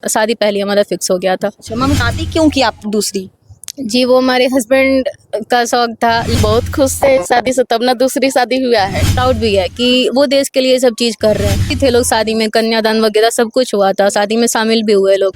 शादी पहले हमारा फिक्स हो गया था। अच्छा मम्मी, शादी क्यों की आप दूसरी? जी, वो हमारे हस्बैंड का शौक था। बहुत खुश थे शादी से, तब ना दूसरी शादी हुआ है। प्राउड भी है कि वो देश के लिए सब चीज कर रहे हैं। थे लोग शादी में, कन्यादान वगैरह सब कुछ हुआ था, शादी में शामिल भी हुए लोग।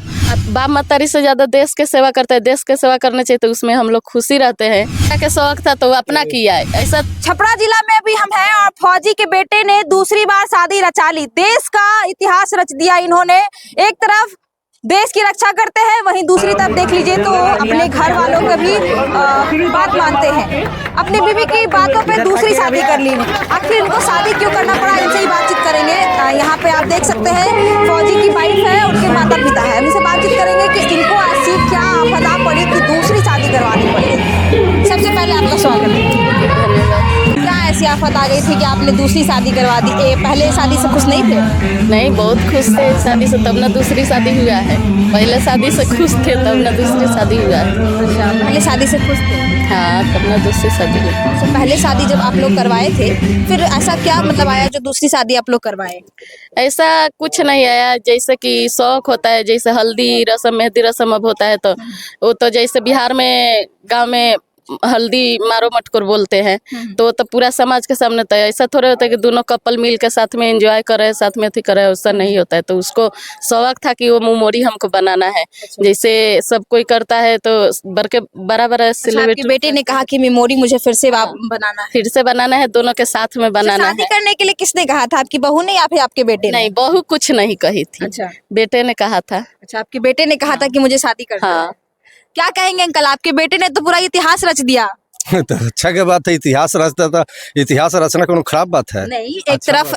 बाप मतारी से ज्यादा देश के सेवा करते हैं, देश के सेवा करना चाहिए, तो उसमें हम लोग खुशी रहते हैं। क्या शौक था तो वो अपना किया है। ऐसा छपरा जिला में अभी हम हैं और फौजी के बेटे ने दूसरी बार शादी रचा ली। देश का इतिहास रच दिया इन्होंने। एक तरफ देश की रक्षा करते हैं, वहीं दूसरी तरफ देख लीजिए तो अपने घर वालों का भी बात मानते हैं। अपनी बीवी की बातों पे दूसरी शादी कर ली। आखिर इनको शादी क्यों करना पड़ा, इनसे ही बातचीत करेंगे। यहाँ पे आप देख सकते हैं फौजी की वाइफ है, उनके माता पिता है। हम इनसे बातचीत करेंगे कि इनको ऐसी क्या आफत आ पड़ी कि दूसरी शादी करवानी पड़ी। सबसे पहले आपका स्वागत है। क्या ऐसी आफत आ गई थी कि आपने दूसरी शादी करवा दी? पहले शादी से खुश नहीं थे? नहीं, बहुत खुश थे शादी से, तब ना दूसरी शादी हुआ है। पहले शादी से खुश थे, तब ना दूसरी शादी हुआ है। अच्छा, पहले शादी से खुश थे? हाँ, तब ना दूसरी शादी हुई। तो पहले शादी जब आप लोग करवाए थे, फिर ऐसा क्या मतलब आया जो दूसरी शादी आप लोग करवाए? ऐसा कुछ नहीं आया, जैसे कि शौक होता है, जैसे हल्दी रस्म, मेहंदी रस्म अब होता है, तो वो तो जैसे बिहार में गांव में हल्दी मारो मटकोर बोलते हैं, तो पूरा समाज के सामने तो ऐसा थोड़ा होता है कि दोनों कपल मिल के साथ में एंजॉय करे, साथ में अथी करे, वैसा नहीं होता है। तो उसको शौक था कि वो मेमोरी हमको बनाना है। जैसे सब कोई करता है तो बड़ा आपके बेटे ने कहा कि मेमोरी मुझे फिर से बनाना है। फिर से बनाना है, दोनों के साथ में बनाना शादी है। करने के लिए किसने कहा था, आपकी बहू ने या फिर आपके बेटे ने? नहीं, बहू कुछ नहीं कही थी। अच्छा, बेटे ने कहा था। अच्छा, आपके बेटे ने कहा था कि मुझे शादी करना है। हाँ। क्या कहेंगे अंकल, आपके बेटे ने तो पूरा इतिहास रच दिया। तो अच्छा के बात है, इतिहास रचता था। इतिहास रचना कोनो खराब बात है? नहीं,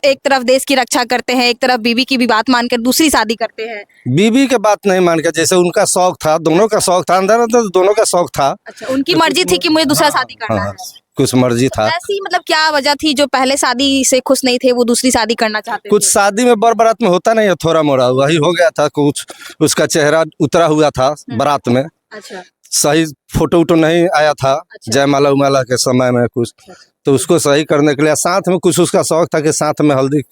एक तरफ देश की रक्षा करते हैं, एक तरफ बीवी की भी बात मानकर दूसरी शादी करते हैं। बीवी के बात नहीं मान के, जैसे उनका शौक था, दोनों का शौक था, अंदर अंदर दोनों का शौक था। अच्छा, उनकी मर्जी थी कि मुझे दूसरा शादी करना हाँ, है। कुछ मर्जी था। ऐसी मतलब क्या वजह थी जो पहले शादी से खुश नहीं थे, वो दूसरी शादी करना चाहते कुछ थे? शादी में बर बारात में होता नहीं है, थोड़ा मोड़ा वही हो गया था। कुछ उसका चेहरा उतरा हुआ था बारात में, अच्छा, सही फोटो वोटो नहीं आया था। अच्छा। जयमाला उमाला के समय में कुछ, तो उसको सही करने के लिए साथ में कुछ उसका शौक था कि साथ में हल्दी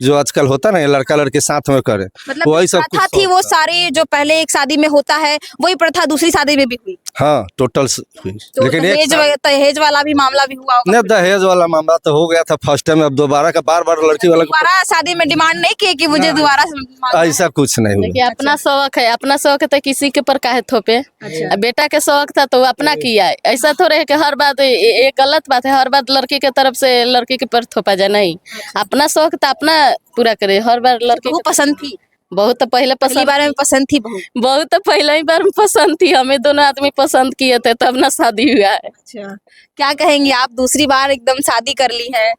जो आजकल होता ना, लड़का लड़के साथ में करे, मतलब वही सब प्रथा कुछ थी वो शौक था। सारे जो पहले एक शादी में होता है, वही प्रथा दूसरी शादी में भी हुई। हाँ, टोटल हुई। तो लेकिन एक दहेज वाला भी मामला भी हुआ होगा। नहीं, दहेज वाला मामला तो हो गया था फर्स्ट टाइम। अब दोबारा का बार लड़की वाला दोबारा शादी में डिमांड नहीं किए कि मुझे दोबारा मांगना है। ऐसा कुछ नहीं हुआ। देखिए, अपना शौक है, अपना शौक है तो किसी के पर काहे थोपे। अच्छा। बेटा के शौक था तो वो अपना किया है। ऐसा थोड़े है कि हर बात ये गलत बात है, हर बात लड़की के तरफ से लड़की के पर थोपा जाए। नहीं, अपना शौक था अपना पूरा करे। हर बार लड़की वो पसंद थी, बहुत तो पहले पहली पसंद बार में पसंद थी बहू। बहुत तो पहले ही बार में पसंद थी, हमें दोनों आदमी पसंद किए थे, तब ना शादी हुआ है। अच्छा, क्या कहेंगे आप, दूसरी बार एकदम शादी कर ली है?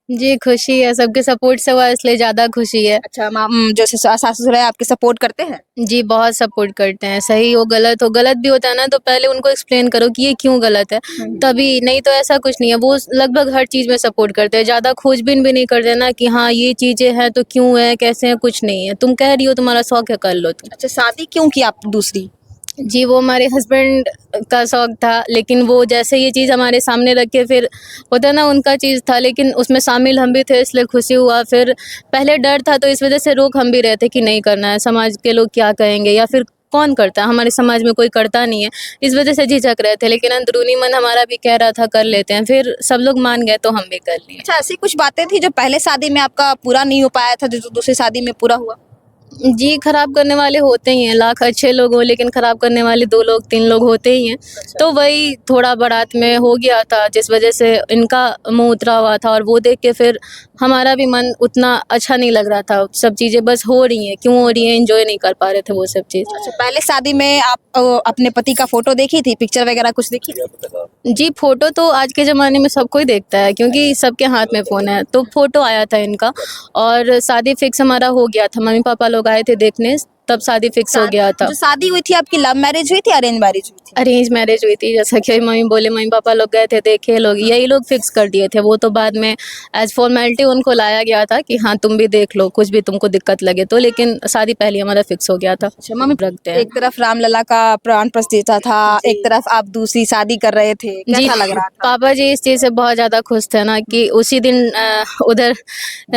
जी, खुशी है, सबके सपोर्ट से हुआ इसलिए ज्यादा खुशी है। अच्छा, जो सास ससुर है आपके सपोर्ट करते हैं? जी, बहुत सपोर्ट करते हैं। सही हो गलत भी होता है ना, तो पहले उनको एक्सप्लेन करो कि ये क्यों गलत है, तभी। नहीं तो ऐसा कुछ नहीं है, वो लगभग हर चीज में सपोर्ट करते हैं। ज्यादा खोजबीन भी नहीं करते ना कि हाँ ये चीजें हैं तो क्यों है, कैसे है, कुछ नहीं है। तुम कह रही हो, तुम्हारा शौक है, कर लो तुम। अच्छा, शादी क्यों की आप दूसरी? जी, वो हमारे हस्बैंड का शौक था, लेकिन वो जैसे ये चीज़ हमारे सामने रख के, फिर होता ना उनका चीज़ था, लेकिन उसमें शामिल हम भी थे, इसलिए खुशी हुआ। फिर पहले डर था, तो इस वजह से रोक हम भी रहे थे कि नहीं करना है, समाज के लोग क्या कहेंगे, या फिर कौन करता है, हमारे समाज में कोई करता नहीं है, इस वजह से झिझक रहे थे। लेकिन अंदरूनी मन हमारा भी कह रहा था कर लेते हैं, फिर सब लोग मान गए तो हम भी कर लिए। अच्छा, ऐसी कुछ बातें थी जो पहले शादी में आपका पूरा नहीं हो पाया था, जो दूसरी शादी में पूरा हुआ? जी, खराब करने वाले होते ही हैं, लाख अच्छे लोग हो, लेकिन खराब करने वाले 2 लोग 3 लोग होते ही हैं। तो वही थोड़ा बारात में हो गया था, जिस वजह से इनका मुंह उतरा हुआ था, और वो देख के फिर हमारा भी मन उतना अच्छा नहीं लग रहा था। सब चीज़ें बस हो रही हैं, क्यों हो रही हैं, एंजॉय नहीं कर पा रहे थे वो सब चीज़। अच्छा, पहले शादी में आप अपने पति का फोटो देखी थी, पिक्चर वगैरह कुछ देखी थी? जी, फोटो तो आज के ज़माने में सब कोई देखता है, क्योंकि सबके हाथ में फ़ोन है। तो फोटो आया था इनका, और शादी फिक्स हमारा हो गया था। मम्मी पापा लोग आए थे देखने, तब शादी फिक्स हो गया था। जो शादी हुई थी आपकी लव मैरिज हुई थी, अरेंज मैरिज हुई थी? अरेंज मैरिज हुई थी, जैसा कि मम्मी बोले, मम्मी पापा लोग गए थे, देखे लोग, यही लोग फिक्स कर दिए थे। वो तो बाद में एज फॉर्मेलिटी उनको लाया गया था कि हाँ तुम भी देख लो, कुछ भी तुमको दिक्कत लगे तो, लेकिन शादी पहले हमारा फिक्स हो गया था। अच्छा मम्मी, रखते हैं। एक तरफ रामलला का प्राण प्रतिष्ठा था, एक तरफ आप दूसरी शादी कर रहे थे, कैसा लग रहा था? पापा जी इस चीज़ से बहुत ज़्यादा खुश थे ना, कि उसी दिन उधर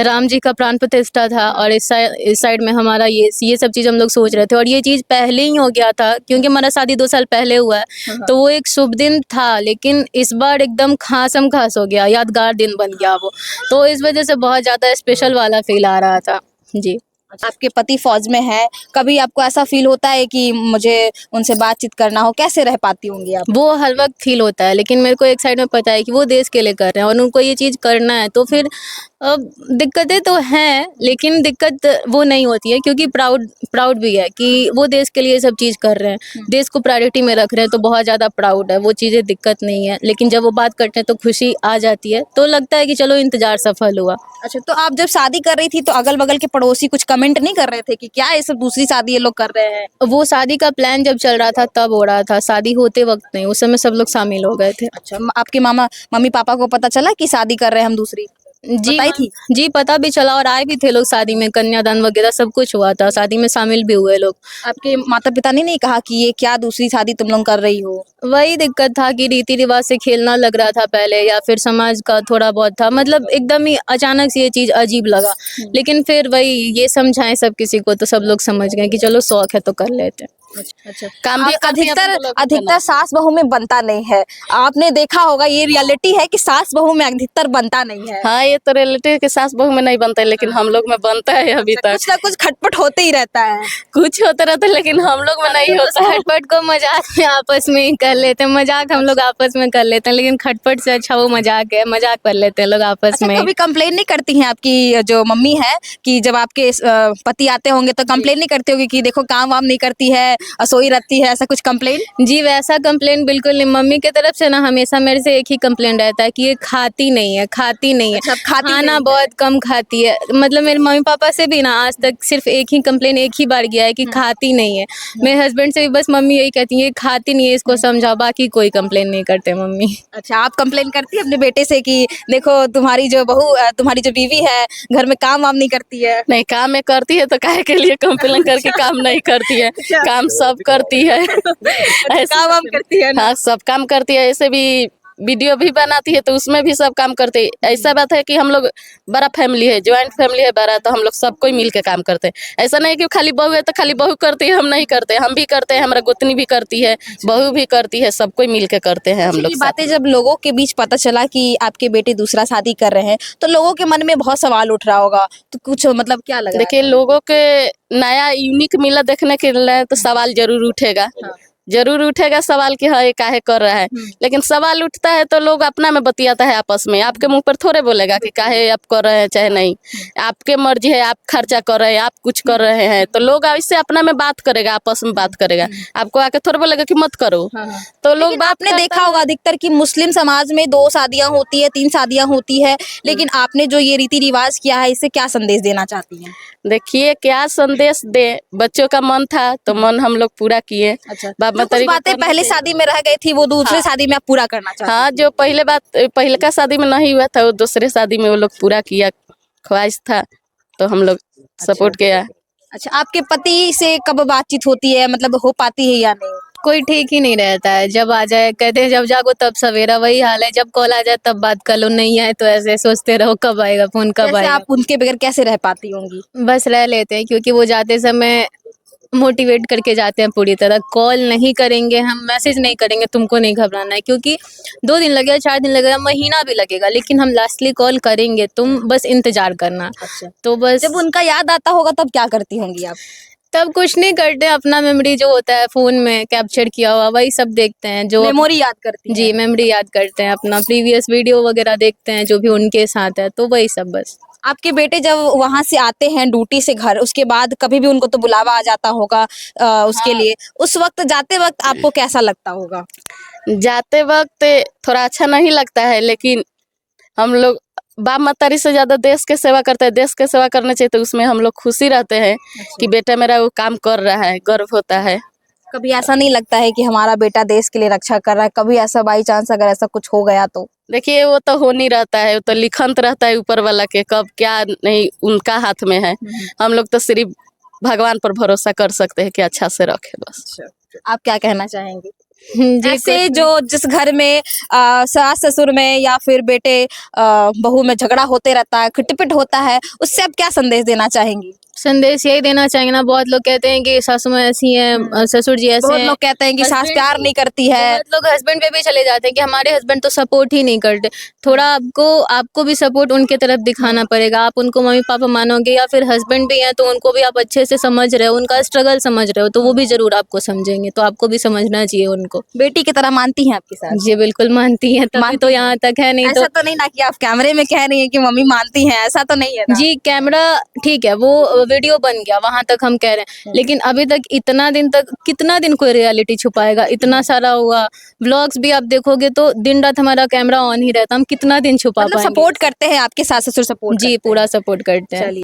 राम जी का प्राण प्रतिष्ठा था, और इस साइड में हमारा ये सब चीज़ हम लोग लोग सोच रहे थे, और ये चीज़ पहले ही हो गया था क्योंकि हमारा शादी 2 साल पहले हुआ है, तो वो एक शुभ दिन था, लेकिन इस बार एकदम खासम खास हो गया, यादगार दिन बन गया वो, तो इस वजह से बहुत ज़्यादा स्पेशल वाला फील आ रहा था जी। आपके पति फौज में है, कभी आपको ऐसा फील होता है कि मुझे उनसे बातचीत करना हो, कैसे रह पाती होंगी आप? वो हर वक्त फील होता है, लेकिन मेरे को एक साइड में पता है कि वो देश के लिए कर रहे हैं और उनको ये चीज़ करना है, तो फिर दिक्कतें तो हैं, लेकिन दिक्कत वो नहीं होती है क्योंकि प्राउड भी है कि वो देश के लिए सब चीज़ कर रहे हैं, देश को प्रायोरिटी में रख रहे हैं, तो बहुत ज़्यादा प्राउड है, वो चीज़ें दिक्कत नहीं है। लेकिन जब वो बात करते हैं तो खुशी आ जाती है, तो लगता है कि चलो इंतज़ार सफल हुआ। अच्छा, तो आप जब शादी कर रही थी तो अगल बगल के पड़ोसी कुछ कमेंट नहीं कर रहे थे कि क्या ये सब दूसरी शादी ये लोग कर रहे हैं? वो शादी का प्लान जब चल रहा था तब हो रहा था, शादी होते वक्त नहीं, उस समय सब लोग शामिल हो गए थे। अच्छा, आपके मम्मी पापा को पता चला कि शादी कर रहे हैं हम दूसरी? जी बताई थी? जी, पता भी चला और आए भी थे लोग शादी में, कन्यादान वगैरह सब कुछ हुआ था, शादी में शामिल भी हुए लोग। आपके माता पिता ने नहीं कहा कि ये क्या दूसरी शादी तुम लोग कर रही हो? वही दिक्कत था कि रीति रिवाज से खेलना लग रहा था पहले, या फिर समाज का थोड़ा बहुत था, मतलब एकदम ही अचानक से ये चीज अजीब लगा। लेकिन फिर वही ये समझाएं सब किसी को तो सब लोग समझ गए कि चलो शौक है तो कर लेते हैं। अच्छा, काम भी करती हैं तो वो लोग भी अधिकतर सास बहू में बनता नहीं है, आपने देखा होगा, ये रियलिटी है कि सास बहू में अधिकतर बनता नहीं है। हाँ, ये तो रिलेटिव के सास बहू में नहीं बनता है, लेकिन हम लोग में बनता है अभी तक। कुछ ना कुछ खटपट होते ही रहता है। कुछ होता रहता है, लेकिन हम लोग में नहीं होता है। खटपट को मजाक में आपस में ही कर लेते हैं, मजाक हम लोग आपस में कर लेते हैं, लेकिन खटपट से अच्छा वो मजाक है, मजाक कर लेते हैं लोग आपस अच्छा, में। कभी कंप्लेन नहीं करती हैं आपकी जो मम्मी है कि जब आपके पति आते होंगे तो कंप्लेन नहीं करती होगी कि देखो काम वाम नहीं करती है, सोई रहती है, ऐसा कुछ कंप्लेन? जी, वैसा कंप्लेन बिल्कुल नहीं, मम्मी की तरफ से ना हमेशा मेरे से एक ही कंप्लेन रहता है कि ये खाती नहीं है, खाती नहीं है। अच्छा, खाती नहीं खाना है। बहुत कम खाती है, मतलब मेरे मम्मी पापा से भी ना आज तक सिर्फ एक ही कंप्लेन एक ही बार गया है कि खाती नहीं है। मेरे हस्बैंड से भी बस मम्मी यही कहती है ये खाती नहीं है, इसको समझाओ, बाकी कोई कंप्लेन नहीं करते मम्मी। अच्छा, आप कंप्लेन करती है अपने बेटे से कि देखो तुम्हारी जो बहू तुम्हारी जो बीवी है घर में काम वाम नहीं करती है? नहीं, काम में करती है तो काहे के लिए कंप्लेन करके काम नहीं करती है? काम सब करती है। ऐसे काम वाम करती है ना? हाँ, सब काम करती है। ऐसे भी वीडियो भी बनाती है तो उसमें भी सब काम करते हैं। ऐसा बात है कि हम लोग बड़ा फैमिली है, ज्वाइंट फैमिली है बड़ा, तो हम लोग सब कोई मिल के काम करते हैं। ऐसा नहीं कि खाली बहू है तो खाली बहू करती है, हम नहीं करते, हम भी करते हैं, हमारा गोतनी भी करती है, बहू भी करती है, सब कोई मिल के करते हैं हम लोग ये सब। बातें जब लोगों के बीच पता चला कि आपके बेटे दूसरा शादी कर रहे हैं तो लोगों के मन में बहुत सवाल उठ रहा होगा, तो कुछ मतलब क्या लगा? देखिए, लोगों के नया यूनिक मिला देखने के लिए तो सवाल जरूर उठेगा। जरूर उठेगा सवाल कि हाँ ये काहे कर रहा है, लेकिन सवाल उठता है तो लोग अपना में बतियाता है आपस में, आपके मुंह पर थोड़े बोलेगा कि काहे आप कर रहे हैं चाहे नहीं। आपके मर्जी है, आप खर्चा कर रहे हैं, आप कुछ कर रहे हैं, तो लोग इससे अपना में बात करेगा, आपस में बात करेगा, आपको आके थोड़े बोलेगा कि मत करो। तो लोग बात आपने देखा होगा अधिकतर कि मुस्लिम समाज में 2 शादियां होती है, 3 शादियां होती है, लेकिन आपने जो ये रीति रिवाज किया है इससे क्या संदेश देना चाहती हैं? देखिए क्या संदेश दे, बच्चों का मन था तो मन हम लोग पूरा किए। अच्छा, बाप जो कुछ मतारी को बातें करना पहले चाहिए। शादी में रह गई थी वो दूसरे शादी में आप पूरा करना चाहते हैं? हाँ, जो पहले का शादी में नहीं हुआ था वो दूसरे शादी में वो लोग पूरा किया, ख्वाहिश था तो हम लोग सपोर्ट किया। अच्छा, आपके पति से कब बातचीत होती है, मतलब हो पाती है या नहीं? कोई ठीक ही नहीं रहता है, जब आ जाए कहते हैं जब जागो तब सवेरा, वही हाल है, जब कॉल आ जाए तब बात कर लो, नहीं आए तो ऐसे सोचते रहो कब आएगा फोन, कब कैसे आएगा। आप उनके बगैर कैसे रह पाती होंगी? बस रह लेते हैं क्योंकि वो जाते समय मोटिवेट करके जाते हैं पूरी तरह, कॉल नहीं करेंगे हम, मैसेज नहीं करेंगे, तुमको नहीं घबराना है, क्योंकि 2 दिन लगेगा, 4 दिन लगेगा, महीना भी लगेगा, लेकिन हम लास्टली कॉल करेंगे, तुम बस इंतजार करना। अच्छा, तो बस जब उनका याद आता होगा तब क्या करती होंगी आप? तब कुछ नहीं करते, अपना मेमोरी जो होता है फोन में कैप्चर किया हुआ वही सब देखते हैं, जो मेमोरी याद करती हैं? जी मेमोरी याद करते हैं, अपना प्रीवियस वीडियो वगैरह देखते हैं जो भी उनके साथ है, तो वही सब बस। आपके बेटे जब वहां से आते हैं ड्यूटी से घर, उसके बाद कभी भी उनको तो बुलावा आ जाता होगा उसके लिए, उस वक्त जाते वक्त आपको कैसा लगता होगा? जाते वक्त थोड़ा अच्छा नहीं लगता है, लेकिन हम लोग बाप मतारी से ज्यादा देश के सेवा करते हैं, देश के सेवा करना चाहिए, तो उसमें हम लोग खुशी रहते हैं कि बेटा मेरा वो काम कर रहा है, गर्व होता है। कभी ऐसा नहीं लगता है कि हमारा बेटा देश के लिए रक्षा कर रहा है? कभी ऐसा बाई चांस अगर ऐसा कुछ हो गया तो? देखिए वो तो हो नहीं रहता है, वो तो लिखंत रहता है ऊपर वाला के, कब क्या नहीं उनका हाथ में है। हम लोग तो सिर्फ भगवान पर भरोसा कर सकते हैं कि अच्छा से रखे बस। आप क्या कहना चाहेंगे? जी ऐसे जो जिस घर में सास ससुर में या फिर बेटे बहू में झगड़ा होते रहता है, खिटपिट होता है, उससे आप क्या संदेश देना चाहेंगी? संदेश यही देना चाहेंगे ना, बहुत लोग कहते हैं कि सासू माँ ऐसी हैं, ससुर जी ऐसे बहुत हैं। लोग कहते हैं कि सास हस्बैंड प्यार भी- नहीं करती है। बहुत लोग हस्बैंड पे भी चले जाते हैं कि हमारे हस्बैंड तो सपोर्ट ही नहीं करते। थोड़ा आपको भी सपोर्ट उनके तरफ दिखाना पड़ेगा। आप उनको मम्मी पापा मानोगे या फिर हस्बैंड भी हैं तो उनको भी आप अच्छे से समझ रहे हो, उनका स्ट्रगल समझ रहे हो, तो वो भी जरूर आपको समझेंगे, तो आपको भी समझना चाहिए उनको। बेटी की तरह मानती हैं आपकी सास? जी बिल्कुल मानती है, तभी मानती तो हैं। यहाँ तक है, नहीं तो ऐसा तो नहीं ना कि आप कैमरे में कह रही हैं कि मम्मी मानती हैं, ऐसा तो नहीं है ना? जी कैमरा ठीक है, वो वीडियो बन गया, वहां तक हम कह रहे हैं, लेकिन अभी तक इतना दिन तक कितना दिन कोई रियलिटी छुपाएगा? इतना सारा हुआ, व्लॉग्स भी आप देखोगे तो दिन रात हमारा कैमरा ऑन ही रहता, हम कितना दिन छुपा मतलब पाएंगे? सपोर्ट करते हैं आपके सास ससुर, सपोर्ट जी पूरा सपोर्ट करते हैं। चलिए।